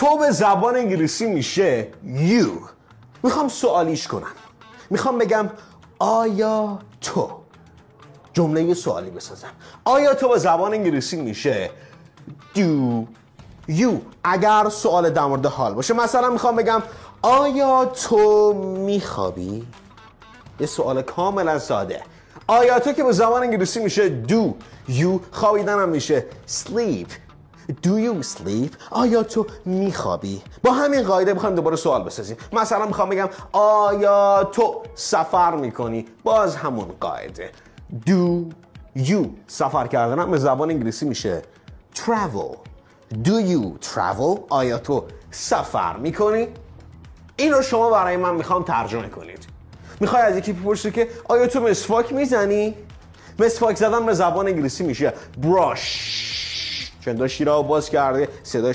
تو به زبان انگلیسی میشه you. میخوام سوالیش کنم. میخوام بگم آیا تو، جمله سوالی بسازم. آیا تو به زبان انگلیسی میشه do you. اگر سوال در مورد حال باشه، مثلا میخوام بگم آیا تو میخوابی؟ یه سوال کاملا ساده. آیا تو که به زبان انگلیسی میشه do you، خوابیدن هم میشه sleep. Do you sleep؟ آیا تو میخوابی؟ با همین قاعده میخوایم دوباره سوال بسازیم. مثلا میخوام بگم آیا تو سفر میکنی؟ باز همون قاعده. Do you. سفر کردن هم به زبان انگلیسی میشه travel. Do you travel؟ آیا تو سفر میکنی؟ این رو شما برای من میخوام ترجمه کنید. میخوای از یکی بپرسی که آیا تو مسواک میزنی؟ مسواک زدن به زبان انگلیسی میشه brush. چون شیره رو باز کرده صدا